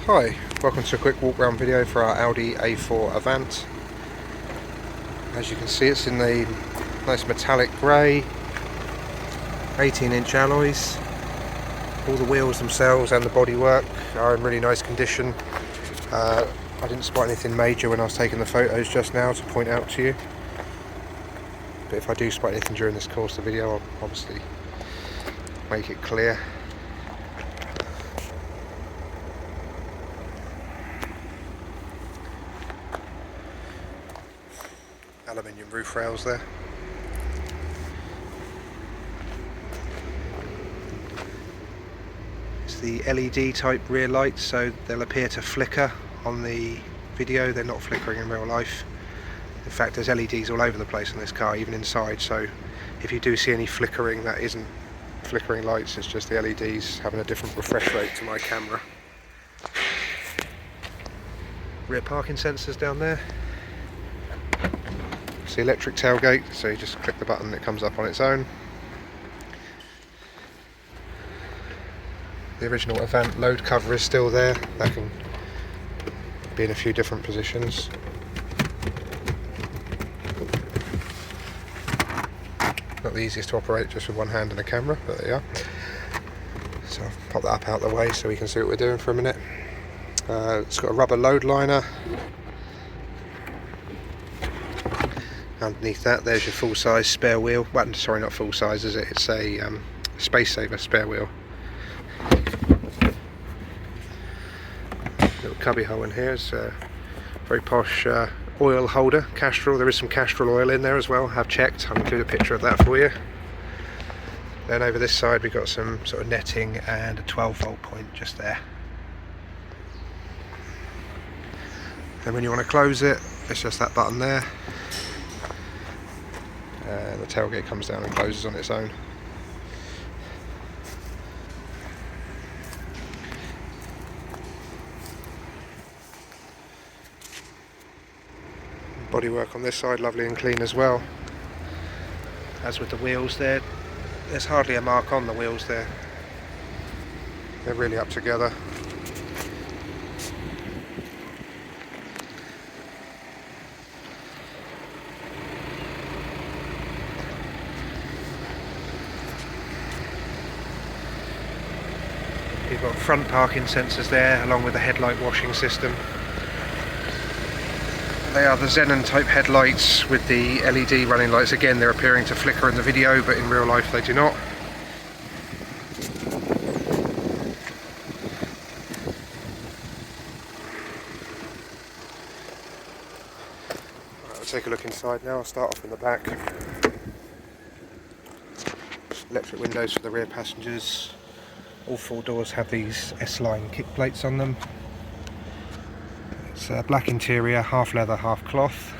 Hi, welcome to a quick walk around video for our Audi A4 Avant. As you can see, it's in the nice metallic grey, 18-inch alloys. All the wheels themselves and the bodywork are in really nice condition. I didn't spot anything major when I was taking the photos just now to point out to you, but if I do spot anything during this course of the video, I'll obviously make it clear. Aluminium roof rails there. It's the LED type rear lights, so they'll appear to flicker on the video. They're not flickering in real life. In fact, there's LEDs all over the place on this car, even inside, so if you do see any flickering, that isn't flickering lights, it's just the LEDs having a different refresh rate to my camera. Rear parking sensors down there. It's the electric tailgate, so you just click the button and it comes up on its own. The original Avant load cover is still there. That can be in a few different positions. Not the easiest to operate just with one hand and a camera, but there you are. So I'll pop that up out of the way so we can see what we're doing for a minute. It's got a rubber load liner. Underneath that, there's your full-size spare wheel. Well, sorry, not full-size, is it? It's a space saver spare wheel. Little cubby hole in here is a very posh oil holder, Castrol. There is some Castrol oil in there as well. I've checked. I'll include a picture of that for you. Then over this side, we've got some sort of netting and a 12-volt point just there. Then when you want to close it, it's just that button there. The tailgate comes down and closes on its own. Bodywork on this side, lovely and clean as well. As with the wheels there, there's hardly a mark on the wheels there. They're really up together. You've got front parking sensors there, along with the headlight washing system. They are the Xenon type headlights with the LED running lights. Again, they're appearing to flicker in the video, but in real life they do not. Right, we'll take a look inside now. I'll start off in the back. Electric windows for the rear passengers. All four doors have these S-Line kick plates on them. It's a black interior, half leather, half cloth.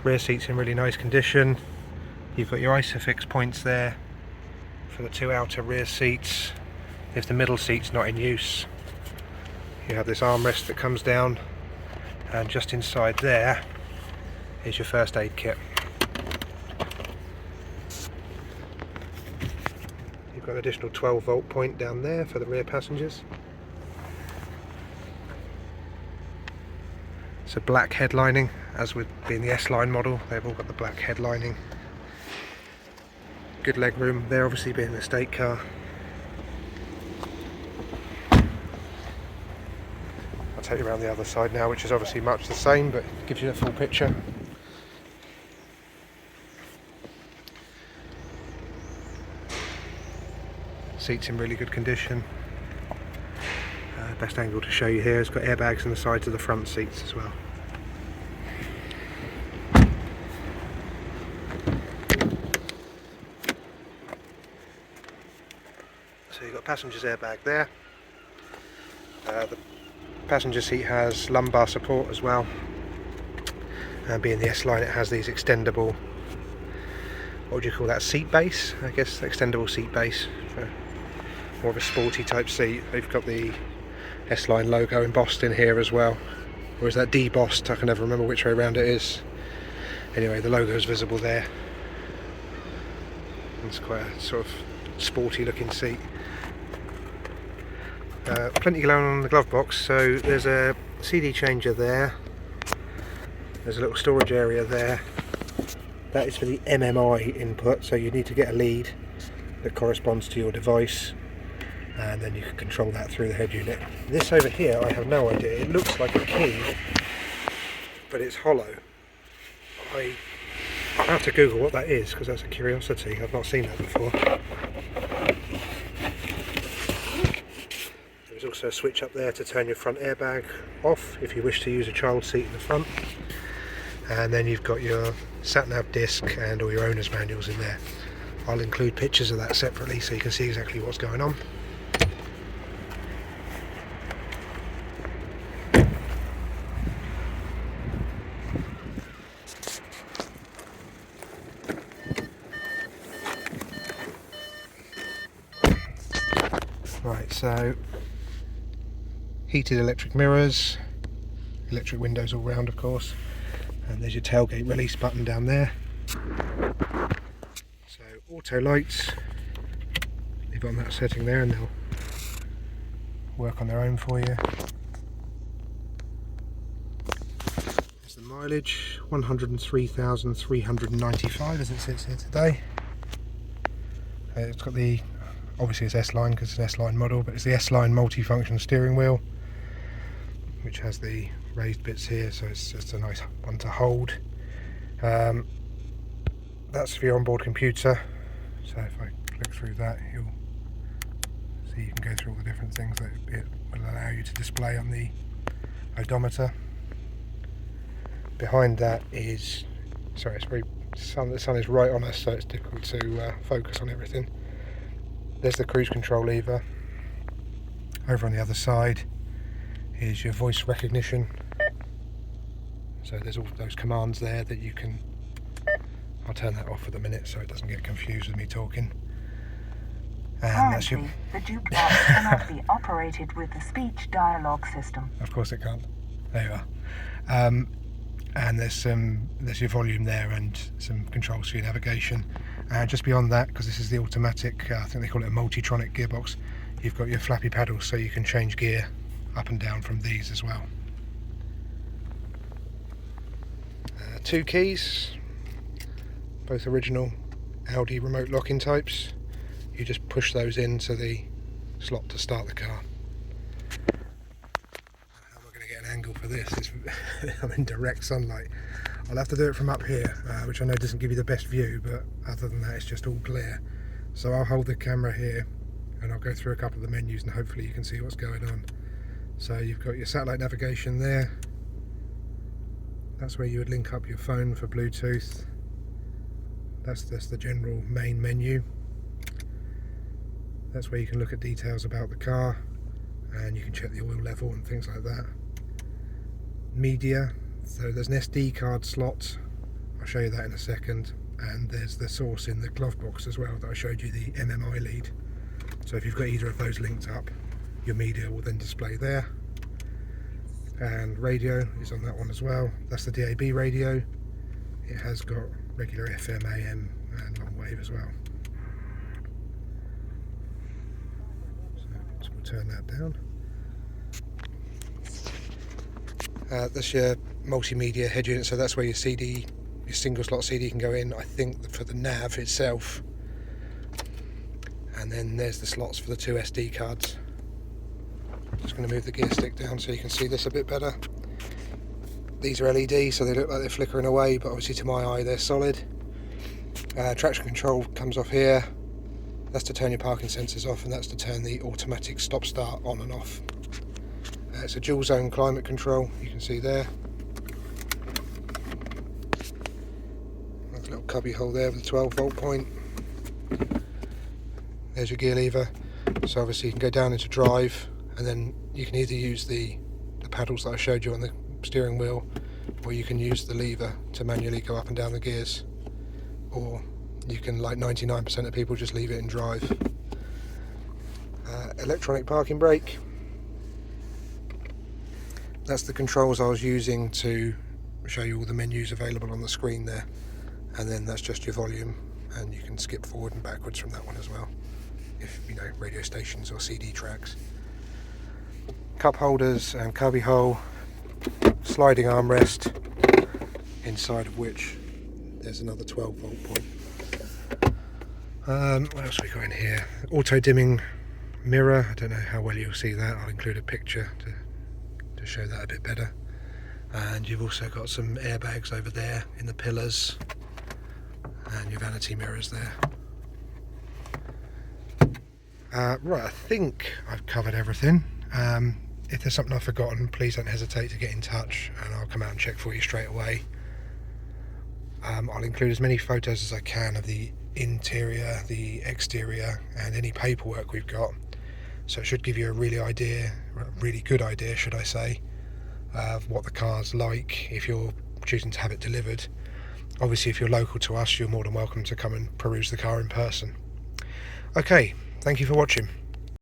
Rear seats in really nice condition. You've got your ISOFIX points there for the two outer rear seats. If the middle seat's not in use, you have this armrest that comes down, and just inside there is your first aid kit. Got an additional 12-volt point down there for the rear passengers. It's a black headlining, as with being the S-Line model, they've all got the black headlining. Good leg room there, obviously being an estate car. I'll take you around the other side now, which is obviously much the same, but gives you the full picture. Seats in really good condition. Best angle to show you here, it's got airbags on the sides of the front seats as well. So you've got passenger's airbag there. The passenger seat has lumbar support as well. Being the S-Line, it has these extendable, what would you call that, seat base? I guess extendable seat base for more of a sporty type seat. They've got the S-Line logo embossed in here as well, or is that debossed? I can never remember which way around it is. Anyway, the logo is visible there. It's quite a sort of sporty looking seat. Plenty going on in the glove box. So there's a CD changer there, there's a little storage area there. That is for the MMI input, so you need to get a lead that corresponds to your device, and then you can control that through the head unit. This over here, I have no idea. It looks like a key, but it's hollow. I'll have to Google what that is, because that's a curiosity. I've not seen that before. There's also a switch up there to turn your front airbag off if you wish to use a child seat in the front. And then you've got your sat-nav disc and all your owner's manuals in there. I'll include pictures of that separately so you can see exactly what's going on. Right, so heated electric mirrors, electric windows all round of course, and there's your tailgate release button down there. So auto lights, leave it on that setting there and they'll work on their own for you. There's the mileage, 103,395 as it sits here today. It's got the, obviously it's S-Line because it's an S-Line model, but it's the S-Line multi-function steering wheel, which has the raised bits here, so it's just a nice one to hold. That's for your onboard computer, so if I click through that, you'll see you can go through all the different things that it will allow you to display on the odometer. Behind that is, sorry, it's very the sun is right on us, so it's difficult to focus on everything. There's the cruise control lever. Over on the other side is your voice recognition. So there's all those commands there that you can, I'll turn that off for the minute so it doesn't get confused with me talking. And that's your... The jukebox cannot be operated with the speech dialogue system. Of course it can't. There you are. And there's your volume there and some controls for your navigation. Just beyond that, because this is the automatic, I think they call it a Multitronic gearbox, you've got your flappy paddles so you can change gear up and down from these as well. 2 keys, both original Audi remote locking types. You just push those into the slot to start the car. How am I going to get an angle for this? I'm in direct sunlight. I'll have to do it from up here, which I know doesn't give you the best view, but other than that it's just all clear. So I'll hold the camera here and I'll go through a couple of the menus and hopefully you can see what's going on. So you've got your satellite navigation there. That's where you would link up your phone for Bluetooth. That's the general main menu. That's where you can look at details about the car and you can check the oil level and things like that. Media, so there's an SD card slot, I'll show you that in a second, and there's the source in the glove box as well that I showed you, the MMI lead. So if you've got either of those linked up, your media will then display there. And radio is on that one as well. That's the DAB radio. It has got regular FM, AM and long wave as well. So we'll turn that down. That's your multimedia head unit, so that's where your CD, your single slot CD can go in, I think for the nav itself. And then there's the slots for the 2 SD cards. Just going to move the gear stick down so you can see this a bit better. These are LED, so they look like they're flickering away, but obviously to my eye they're solid. Traction control comes off here. That's to turn your parking sensors off, and that's to turn the automatic stop start on and off. It's a dual zone climate control, you can see there. There's a little cubby hole there with a 12-volt point. There's your gear lever, so obviously you can go down into drive, and then you can either use the paddles that I showed you on the steering wheel, or you can use the lever to manually go up and down the gears, or you can, like 99% of people, just leave it in drive. Electronic parking brake. That's the controls I was using to show you all the menus available on the screen there, and then that's just your volume, and you can skip forward and backwards from that one as well, if you know radio stations or CD tracks. cup holders and cubby hole, sliding armrest, inside of which there's another 12-volt point. What else have we got in here? Auto dimming mirror. I don't know how well you'll see that. I'll include a picture to show that a bit better. And you've also got some airbags over there in the pillars, and your vanity mirrors there. Right, I think I've covered everything. If there's something I've forgotten, please don't hesitate to get in touch and I'll come out and check for you straight away. I'll include as many photos as I can of the interior, the exterior, and any paperwork we've got, so it should give you a really good idea, should I say, of what the car's like if you're choosing to have it delivered. Obviously, if you're local to us, you're more than welcome to come and peruse the car in person. Okay, thank you for watching.